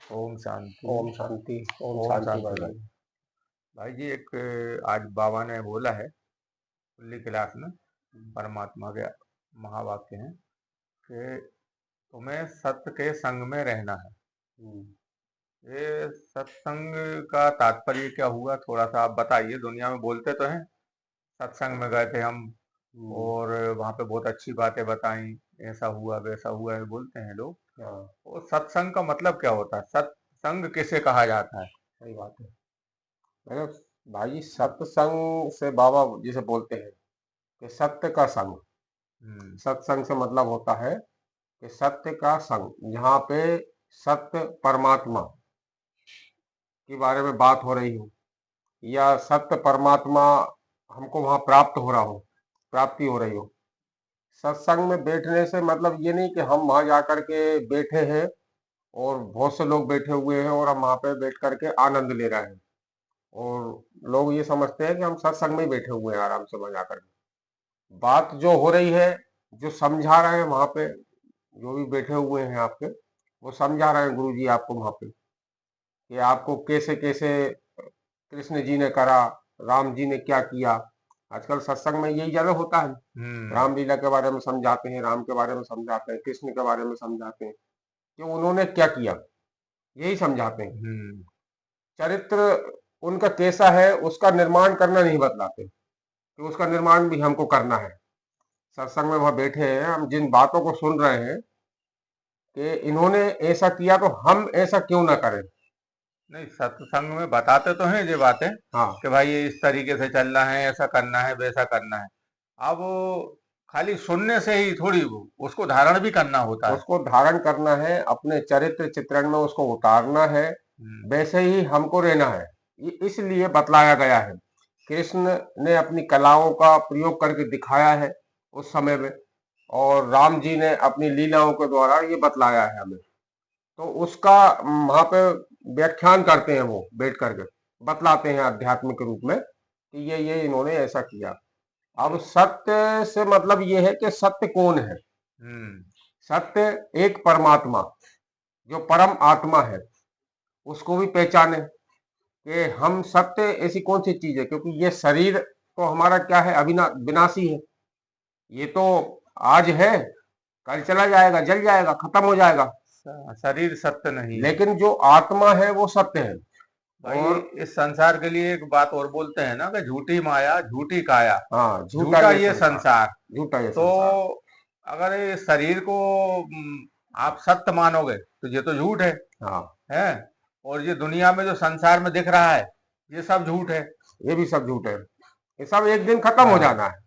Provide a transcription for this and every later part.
ओम शांति। ओम शांति। ओम ओम शांति शांति। भाई। भाई जी एक आज बाबा ने बोला है पहली क्लास में, परमात्मा के महावाक्य हैं कि तुम्हें सत्य के संग में रहना है। हम्म, ये सत्संग का तात्पर्य क्या हुआ, थोड़ा सा आप बताइए। दुनिया में बोलते तो हैं, सत्संग में गए थे हम हम्म, और वहां पे बहुत अच्छी बातें बताई, ऐसा हुआ वैसा हुआ है बोलते हैं लोग। हाँ, और सत्संग का मतलब क्या होता है, सत्संग किसे कहा जाता है? सही बात है। मैंने भाई सत्संग से बाबा जिसे बोलते हैं कि सत्य का संग। हम्म। सत्संग से मतलब होता है कि सत्य का संग, जहाँ पे सत्य परमात्मा के बारे में बात हो रही हो, या सत्य परमात्मा हमको वहां प्राप्त हो रहा हो, प्राप्ति हो रही हो। सत्संग में बैठने से मतलब ये नहीं कि हम वहां जाकर के बैठे हैं और बहुत से लोग बैठे हुए हैं और हम वहां पे बैठ करके आनंद ले रहे हैं, और लोग ये समझते हैं कि हम सत्संग में ही बैठे हुए हैं आराम से वहां जाकर के। बात जो हो रही है, जो समझा रहे हैं वहां पे, जो भी बैठे हुए हैं आपके, वो समझा रहे हैं गुरु जी आपको वहां पे कि आपको कैसे कैसे कृष्ण जी ने करा, राम जी ने क्या किया। आजकल सत्संग में यही ज्यादा होता है। हम्म। रामलीला के बारे में समझाते हैं, राम के बारे में समझाते हैं, कृष्ण के बारे में समझाते हैं कि उन्होंने क्या किया, यही समझाते हैं। हम्म। चरित्र उनका कैसा है उसका निर्माण करना नहीं बतलाते कि उसका निर्माण भी हमको करना है। सत्संग में वहां बैठे हैं, हम जिन बातों को सुन रहे हैं कि इन्होंने ऐसा किया तो हम ऐसा क्यों ना करें। नहीं, सत्संग में बताते तो हैं ये बातें हाँ, कि भाई ये इस तरीके से चलना है, ऐसा करना है, वैसा करना है। अब वो खाली सुनने से ही थोड़ी, वो उसको धारण भी करना होता है। उसको धारण करना है, अपने चरित्र चित्रण में उसको उतारना है, हम्म। वैसे ही हमको रहना है। ये इसलिए बतलाया गया है। कृष्ण ने अपनी कलाओं का प्रयोग करके दिखाया है उस समय में, और राम जी ने अपनी लीलाओं के द्वारा ये बतलाया है हमें। तो उसका वहां पे व्याख्यान करते हैं, वो बैठ करके बतलाते हैं आध्यात्मिक रूप में कि ये इन्होंने ऐसा किया। अब सत्य से मतलब ये है कि सत्य कौन है। हम्म। सत्य एक परमात्मा, जो परम आत्मा है, उसको भी पहचाने कि हम सत्य ऐसी कौन सी चीज है, क्योंकि ये शरीर तो हमारा क्या है, विनाशी है। ये तो आज है, कल चला जाएगा, जल जाएगा, खत्म हो जाएगा। शरीर सत्य नहीं है। लेकिन जो आत्मा है वो सत्य है। भाई और इस संसार के लिए एक बात और बोलते हैं ना कि झूठी माया झूठी काया, हाँ, झूठा झूठा ये ये संसार, संसार। झूठा ये तो संसार। अगर ये शरीर को आप सत्य मानोगे तो ये तो झूठ हाँ, है। और ये दुनिया में जो संसार में दिख रहा है, ये सब झूठ है। ये भी सब झूठ है। ये सब एक दिन खत्म हो हाँ, जाना है।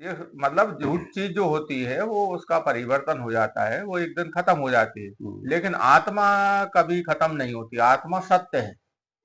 ये मतलब झूठ चीज जो होती है वो उसका परिवर्तन हो जाता है, वो एक दिन खत्म हो जाती है। हम्म। लेकिन आत्मा कभी खत्म नहीं होती, आत्मा सत्य है।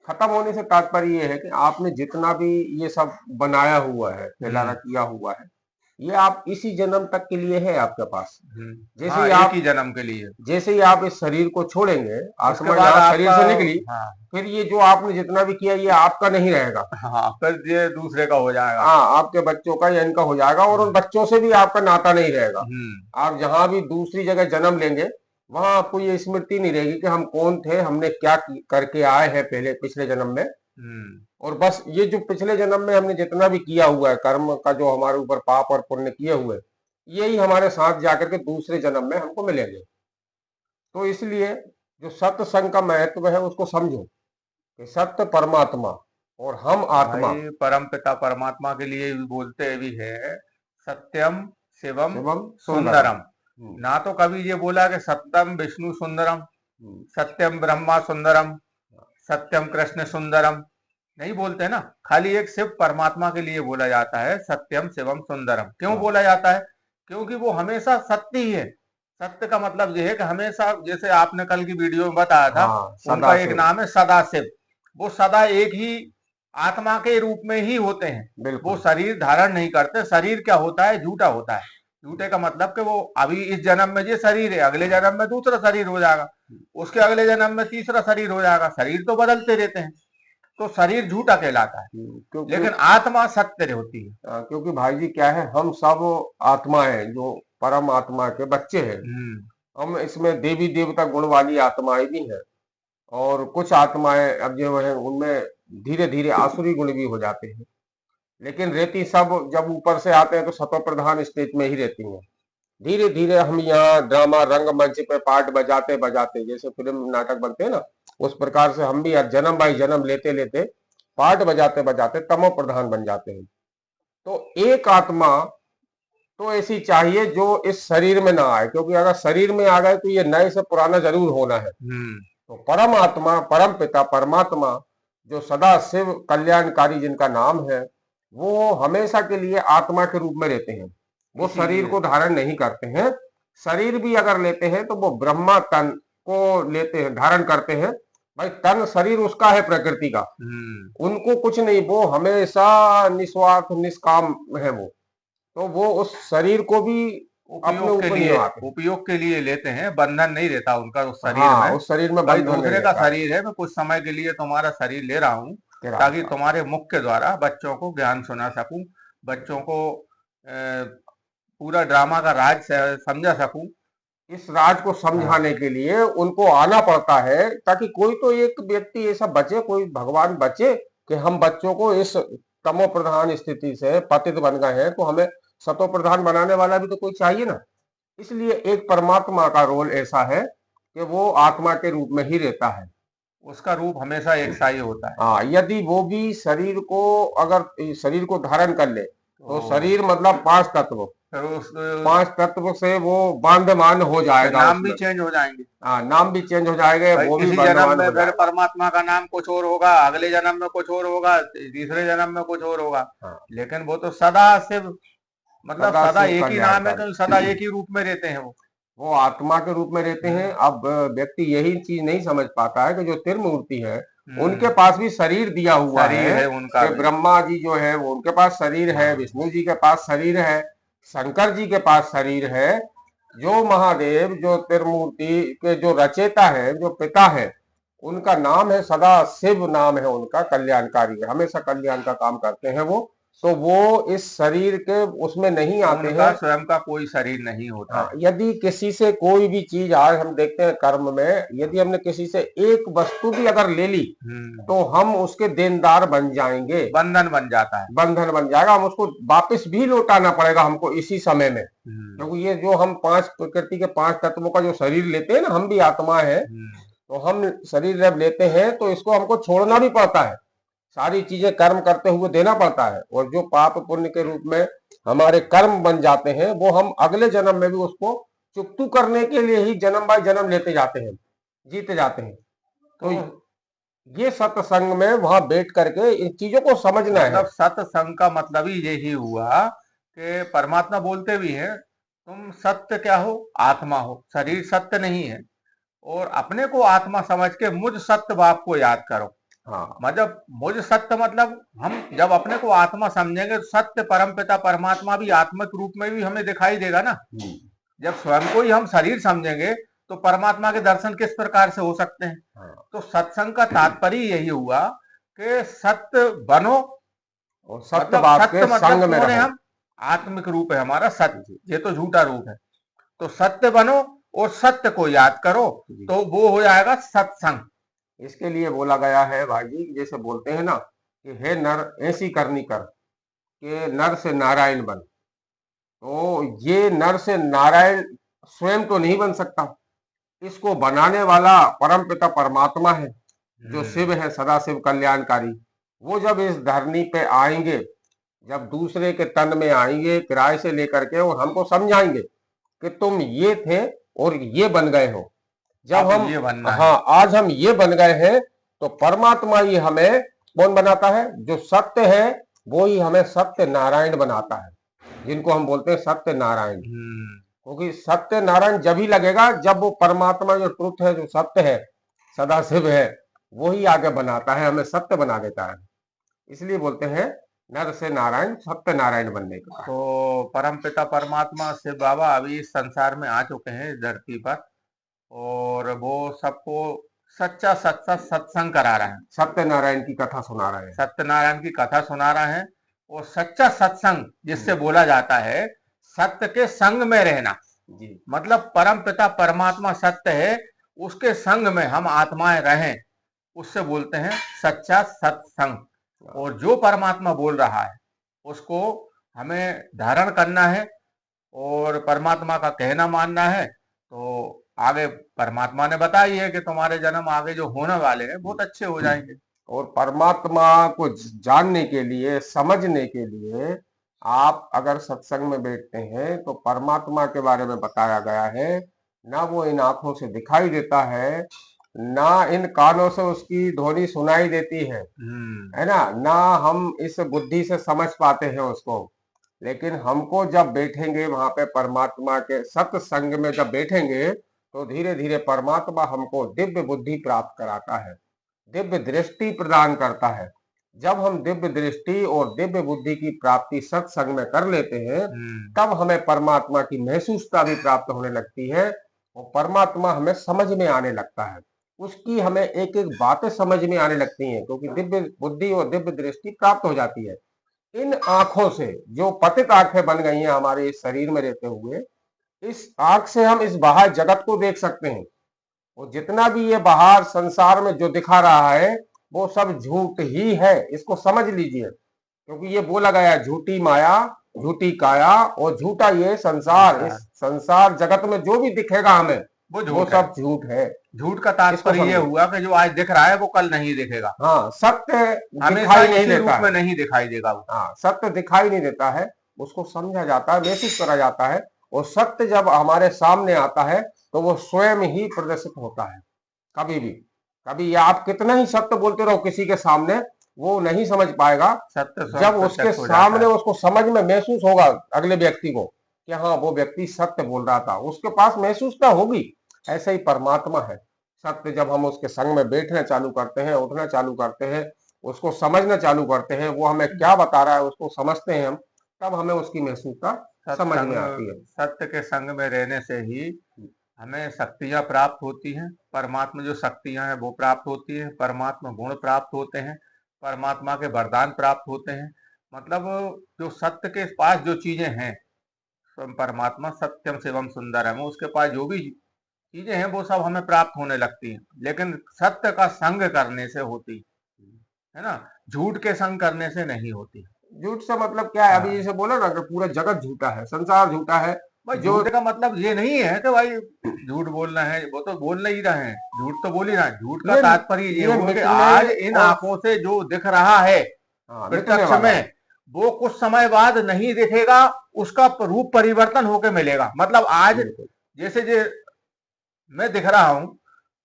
खत्म होने से तात्पर्य ये है कि आपने जितना भी ये सब बनाया हुआ है, फैलाना हम्म। किया हुआ है, ये आप इसी जन्म तक के लिए है आपके पास। जैसे हाँ, ही एक आप ही जन्म के लिए। जैसे ही आप इस शरीर को छोड़ेंगे, उसके आत्मा बाद यहाँ शरीर आपका, से निकली, हाँ। फिर ये जो आपने जितना भी किया ये आपका नहीं रहेगा। हाँ, फिर ये दूसरे का हो जाएगा। हाँ, आपके बच्चों का या इनका हो जाएगा, और उन हम्म। बच्चों से भी आपका नाता नहीं रहेगा। हम्म। आप जहां भी दूसरी जगह जन्म लेंगे, वहां आपको ये स्मृति नहीं रहेगी कि हम कौन थे, हमने क्या करके आए हैं पहले पिछले जन्म में। हम्म। और बस ये जो पिछले जन्म में हमने जितना भी किया हुआ है, कर्म का जो हमारे ऊपर पाप और पुण्य किए हुए, यही हमारे साथ जाकर के दूसरे जन्म में हमको मिलेंगे। तो इसलिए जो सत्संग का महत्व है उसको समझो कि सत्य परमात्मा और हम आत्मा। भाई परम पिता परमात्मा के लिए भी बोलते भी है, सत्यम शिवम शिवम सुंदरम। सुंदरम। ना तो कभी ये बोला कि सत्यम विष्णु सुंदरम, हम्म, सत्यम ब्रह्मा सुंदरम, सत्यम कृष्ण सुंदरम। नहीं बोलते ना, खाली एक शिव परमात्मा के लिए बोला जाता है सत्यम शिवम सुंदरम। क्यों हाँ, बोला जाता है? क्योंकि वो हमेशा सत्य ही है। सत्य का मतलब ये है कि हमेशा, जैसे आपने कल की वीडियो में बताया था, हाँ, उनका एक सदाशिव। नाम है सदाशिव। वो सदा एक ही आत्मा के रूप में ही होते हैं। वो बिल्कुल। शरीर धारण नहीं करते। शरीर क्या होता है? झूठा होता है। झूठे का मतलब कि वो अभी इस जन्म में ये शरीर है, अगले जन्म में दूसरा शरीर हो जाएगा, उसके अगले जन्म में तीसरा शरीर हो जाएगा। शरीर तो बदलते रहते हैं, तो शरीर झूठा कहलाता है। क्योंकि लेकिन आत्मा सत्य होती है। क्योंकि भाई जी क्या है, हम सब आत्मा है, जो परम आत्मा के बच्चे हैं। हम्म। हम इसमें देवी देवता गुण वाली आत्माएं भी हैं। और कुछ आत्माएं अब जो है उनमें धीरे धीरे आसुरी गुण भी हो जाते हैं, लेकिन रहती सब जब ऊपर से आते हैं तो सत्व प्रधान स्टेज में ही रहती हैं। धीरे धीरे हम यहाँ ड्रामा रंगमंच पे पार्ट बजाते बजाते, जैसे फिल्म नाटक बनते हैं ना, उस प्रकार से हम भी जन्म बाई जन्म लेते लेते पार्ट बजाते बजाते तमो प्रधान बन जाते हैं। तो एक आत्मा तो ऐसी चाहिए जो इस शरीर में ना आए, क्योंकि अगर शरीर में आ गए तो ये नए से पुराना जरूर होना है। तो परम आत्मा, परम पिता, परमात्मा जो सदा शिव कल्याणकारी जिनका नाम है, वो हमेशा के लिए आत्मा के रूप में रहते हैं। वो शरीर को धारण नहीं करते हैं। शरीर भी अगर लेते हैं तो वो ब्रह्मा तन को लेते हैं, धारण करते हैं। भाई तन शरीर उसका है, प्रकृति का, उनको कुछ नहीं, वो हमेशा निस्वार्थ निष्काम है वो। तो वो उस शरीर को भी अपने उपयोग के लिए लेते हैं, बंधन नहीं रहता उनका उस शरीर हाँ, में। उस शरीर में भाई बंधन दूसरे नहीं का रहता। शरीर है, मैं कुछ समय के लिए तुम्हारा शरीर ले रहा हूँ ताकि तुम्हारे मुख के द्वारा बच्चों को ज्ञान सुना सकूं, बच्चों को पूरा ड्रामा का राज समझा सकूं। इस राज को समझाने के लिए उनको आना पड़ता है, ताकि कोई तो एक व्यक्ति ऐसा बचे, कोई भगवान बचे कि हम बच्चों को इस तमो प्रधान स्थिति से पतित बन गए हैं, तो हमें सतो प्रधान बनाने वाला भी तो कोई चाहिए ना। इसलिए एक परमात्मा का रोल ऐसा है कि वो आत्मा के रूप में ही रहता है, उसका रूप हमेशा एक सा ही होता है। हाँ, यदि वो भी शरीर को, अगर शरीर को धारण कर ले तो शरीर मतलब 5 तत्व, उस 5 तत्व से वो बांधमान हो जाएगा, नाम भी चेंज हो जाएंगे। हाँ, नाम भी चेंज हो जाएगा, वो भी किसी जन्म में फिर परमात्मा का नाम कुछ और होगा, अगले जन्म में कुछ और होगा, तीसरे जन्म में कुछ और होगा। लेकिन वो तो सदा शिव, मतलब सदा एक ही नाम है, सदा एक ही रूप में रहते हैं वो आत्मा के रूप में रहते हैं। अब व्यक्ति यही चीज नहीं समझ पाता है कि जो त्रिमूर्ति है उनके पास भी शरीर दिया हुआ है उनका, ब्रह्मा जी जो है वो उनके पास शरीर है, विष्णु जी के पास शरीर है, शंकर जी के पास शरीर है। जो महादेव, जो त्रिमूर्ति के जो रचेता है, जो पिता है, उनका नाम है सदा शिव, नाम है उनका, कल्याणकारी है, हमेशा कल्याण का काम करते हैं वो। तो वो इस शरीर के उसमें नहीं आते हैं, स्वयं का कोई शरीर नहीं होता। हाँ, यदि किसी से कोई भी चीज, आज हम देखते हैं कर्म में, यदि हमने किसी से एक वस्तु भी अगर ले ली तो हम उसके देनदार बन जाएंगे, बंधन बन जाता है, बंधन बन जाएगा, हम उसको वापस भी लौटाना पड़ेगा हमको इसी समय में। क्योंकि ये जो हम 5 प्रकृति के 5 तत्वों का जो शरीर लेते हैं ना, हम भी आत्मा है, तो हम शरीर जब लेते हैं तो इसको हमको छोड़ना भी पड़ता है, सारी चीजें कर्म करते हुए देना पड़ता है। और जो पाप पुण्य के रूप में हमारे कर्म बन जाते हैं, वो हम अगले जन्म में भी उसको चुकतू करने के लिए ही जन्म बाय जन्म लेते जाते हैं, जीते जाते हैं। तो ये सत्संग में वहां बैठ करके इन चीजों को समझना है। मतलब सत्संग का मतलब ही यही हुआ कि परमात्मा बोलते भी हैं, तुम सत्य क्या हो, आत्मा हो, शरीर सत्य नहीं है, और अपने को आत्मा समझ के मुझ सत्य बाप को याद करो। हाँ, मतलब मुझ सत्य, मतलब हम जब अपने को आत्मा समझेंगे तो सत्य परमपिता परमात्मा भी आत्मिक रूप में भी हमें दिखाई देगा ना। जब स्वयं को ही हम शरीर समझेंगे तो परमात्मा के दर्शन किस प्रकार से हो सकते हैं। तो सत्संग का तात्पर्य यही हुआ कि सत्य बनो, और सत्य बाप के संग में रहो। हम आत्मिक रूप है हमारा सत्य, ये तो झूठा रूप है। तो सत्य बनो और सत्य को याद करो, तो वो हो जाएगा सत्संग। इसके लिए बोला गया है भाई जी, जैसे बोलते हैं ना कि हे नर ऐसी करनी कर कि नर से नारायण बन। तो ये नर से नारायण स्वयं तो नहीं बन सकता, इसको बनाने वाला परमपिता परमात्मा है, जो शिव है, सदा शिव कल्याणकारी। वो जब इस धरनी पे आएंगे, जब दूसरे के तन में आएंगे किराए से लेकर के, और हमको समझाएंगे कि तुम ये थे और ये बन गए हो। जब हम ये बनना है, हाँ, आज हम ये बन गए हैं, तो परमात्मा ही हमें कौन बनाता है, जो सत्य है वो ही हमें सत्य नारायण बनाता है, जिनको हम बोलते हैं सत्य नारायण। क्योंकि सत्य नारायण जब ही लगेगा जब वो परमात्मा जो ट्रुथ है, जो सत्य है, सदा शिव है, वो ही आगे बनाता है, हमें सत्य बना देता है। इसलिए बोलते हैं नर से नारायण, सत्य नारायण बनने का। तो परमपिता परमात्मा शिव बाबा अभी इस संसार में आ चुके हैं इस धरती पर, और वो सबको सच्चा सच्चा सत्संग करा रहे हैं, सत्यनारायण की कथा सुना रहे हैं, सत्यनारायण की कथा सुना रहे हैं। और सच्चा सत्संग जिससे बोला जाता है सत्य के संग में रहना जी। मतलब परम पिता परमात्मा सत्य है, उसके संग में हम आत्माएं रहें, उससे बोलते हैं सच्चा सत्संग। और जो परमात्मा बोल रहा है उसको हमें धारण करना है और परमात्मा का कहना मानना है। तो आगे परमात्मा ने बताई है कि तुम्हारे जन्म आगे जो होने वाले हैं बहुत अच्छे हो जाएंगे। और परमात्मा को जानने के लिए, समझने के लिए आप अगर सत्संग में बैठते हैं तो परमात्मा के बारे में बताया गया है। ना वो इन आंखों से दिखाई देता है, ना इन कानों से उसकी ध्वनि सुनाई देती है ना हम इस बुद्धि से समझ पाते हैं उसको। लेकिन हमको जब बैठेंगे वहां पे परमात्मा के सत्संग में जब बैठेंगे तो धीरे धीरे परमात्मा हमको दिव्य बुद्धि प्राप्त कराता है, दिव्य दृष्टि प्रदान करता है। जब हम दिव्य दृष्टि और दिव्य बुद्धि की प्राप्ति सत्संग में कर लेते हैं तब हमें परमात्मा की महसूसता भी प्राप्त होने लगती है और परमात्मा हमें समझ में आने लगता है। उसकी हमें एक एक बातें समझ में आने लगती हैं क्योंकि दिव्य बुद्धि और दिव्य दृष्टि प्राप्त हो जाती है। इन आंखों से, जो पतित आंखें बन गई हैं हमारे इस शरीर में रहते हुए, इस आंख से हम इस बाहर जगत को देख सकते हैं। और जितना भी ये बाहर संसार में जो दिखा रहा है वो सब झूठ ही है, इसको समझ लीजिए। क्योंकि ये बोला गया झूठी माया, झूठी काया और झूठा ये संसार। इस संसार जगत में जो भी दिखेगा हमें वो सब झूठ है। झूठ का तात्पर्य ये हुआ कि जो आज दिख रहा है वो कल नहीं दिखेगा। हाँ, सत्य हमेशा इसी रूप में नहीं दिखाई देगा। हाँ, सत्य दिखाई नहीं देता है, उसको समझा जाता है, महसूस करा जाता है। और सत्य जब हमारे सामने आता है तो वो स्वयं ही प्रदर्शित होता है। कभी भी, कभी या आप कितना ही सत्य बोलते रहो किसी के सामने, वो नहीं समझ पाएगा। सत्य जब उसके सामने उसको समझ में महसूस होगा अगले व्यक्ति को कि हाँ वो व्यक्ति सत्य बोल रहा था, उसके पास महसूसता होगी। ऐसा ही परमात्मा है। सत्य जब हम उसके संग में बैठना चालू करते हैं, उठना चालू करते हैं, उसको समझना चालू करते हैं, वो हमें क्या बता रहा है उसको समझते हैं हम, तब हमें उसकी महसूसता समझ में आती है। सत्य के संग में रहने से ही हमें शक्तियां प्राप्त होती हैं। परमात्मा जो शक्तियां हैं वो प्राप्त होती है, परमात्मा गुण प्राप्त होते हैं, परमात्मा के वरदान प्राप्त होते हैं। मतलब जो सत्य के पास जो चीजें हैं, परमात्मा सत्यम शिवम सुंदरम, उसके पास जो भी चीजें हैं वो सब हमें प्राप्त होने लगती हैं। लेकिन सत्य का संग करने से होती है ना, झूठ के संग करने से नहीं होती। झूठ से मतलब क्या है? अभी जैसे बोला ना कि पूरा जगत झूठा है, संसार झूठा है। भाई झूठ का मतलब ये नहीं है कि भाई झूठ बोलना है, वो तो बोल ही रहे हैं, झूठ तो बोल ही रहा है। झूठ का तात्पर्य ये हुआ कि आज इन आंखों से जो दिख रहा है प्रत्यक्ष में, वो कुछ समय बाद नहीं दिखेगा, उसका रूप परिवर्तन होकर मिलेगा। मतलब आज जैसे मैं दिख रहा हूं,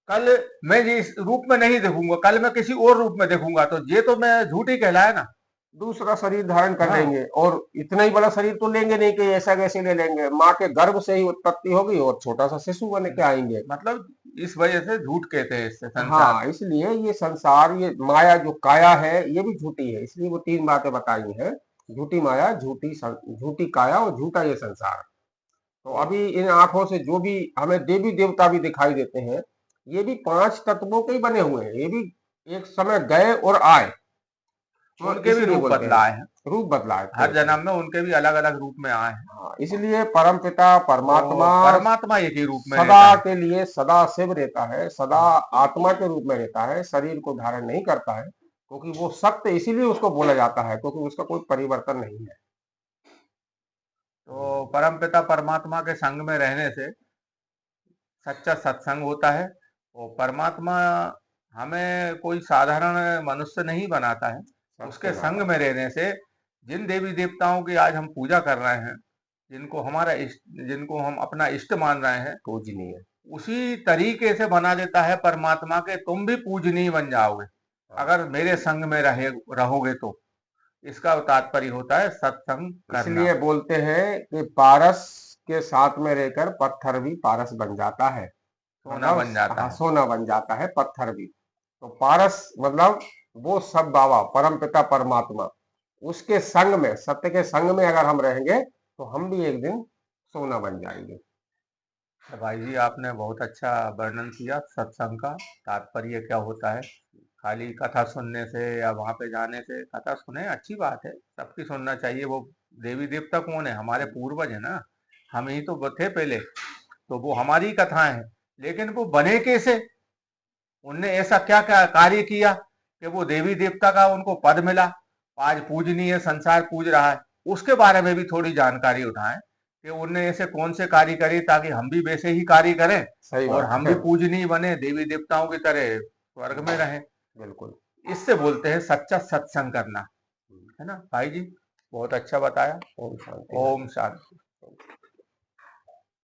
कल मैं जिस रूप में नहीं दिखूंगा, कल मैं किसी और रूप में दिखूंगा, तो ये तो मैं झूठ ही कहलाया ना। दूसरा शरीर धारण कर लेंगे और इतना ही बड़ा शरीर तो लेंगे नहीं कि ऐसा कैसे ले लेंगे। माँ के गर्भ से ही उत्पत्ति होगी और छोटा सा शिशु बन के आएंगे। मतलब इस वजह से झूठ कहते हैं इससे संसार। हाँ, इसलिए ये संसार, ये माया जो काया है ये भी झूठी है। इसलिए वो तीन बातें बताई हैं, झूठी माया, झूठी काया और झूठा ये संसार। तो अभी इन आंखों से जो भी हमें देवी देवता भी दिखाई देते हैं, ये भी पांच तत्वों के ही बने हुए हैं। ये भी एक समय गए और आए, उनके भी रूप बदलाए हैं, रूप बदलाए, हर जन्म में उनके भी अलग अलग रूप में आए हैं। हाँ, इसलिए परम पिता परमात्मा एक ही रूप में सदा के लिए सदा शिव रहता है, सदा आत्मा के रूप में रहता है, शरीर को धारण नहीं करता है। क्योंकि वो सत्य इसीलिए उसको बोला जाता है क्योंकि उसका कोई परिवर्तन नहीं है। तो परमपिता परमात्मा के संग में रहने से सच्चा सत्संग होता है। और परमात्मा हमें कोई साधारण मनुष्य नहीं बनाता है, उसके संग में रहने से जिन देवी देवताओं की आज हम पूजा कर रहे हैं, जिनको हम अपना इष्ट मान रहे हैं, पूजनीय, उसी तरीके से बना देता है परमात्मा के तुम भी पूजनीय बन जाओगे अगर मेरे संग में रहोगे तो। इसका तात्पर्य होता है सत्संग करना। इसलिए बोलते हैं कि पारस के साथ में रहकर पत्थर भी पारस बन जाता है, सोना बन जाता है, सोना बन जाता है पत्थर भी। तो पारस मतलब वो सब बाबा परम पिता परमात्मा, उसके संग में, सत्य के संग में अगर हम रहेंगे तो हम भी एक दिन सोना बन जाएंगे। तो भाई जी आपने बहुत अच्छा वर्णन किया सत्संग का तात्पर्य क्या होता है। खाली कथा सुनने से या वहां पे जाने से, कथा सुने अच्छी बात है, सबकी सुनना चाहिए। वो देवी देवता कौन है? हमारे पूर्वज है ना, हम ही तो थे पहले, तो वो हमारी कथाएं हैं। लेकिन वो बने कैसे, उनने ऐसा क्या क्या कार्य किया कि वो देवी देवता का उनको पद मिला, आज पूजनीय संसार पूज रहा है। उसके बारे में भी थोड़ी जानकारी उठाएं कि उनने ऐसे कौन से कार्य करे ताकि हम भी वैसे ही कार्य करें सही और बात हम भी है। पूजनीय बने, देवी देवताओं की तरह स्वर्ग में रहें। बिल्कुल। इससे बोलते हैं सच्चा सत्संग करना, है ना भाई जी? बहुत अच्छा बताया। ओम शांति। ओम शांति।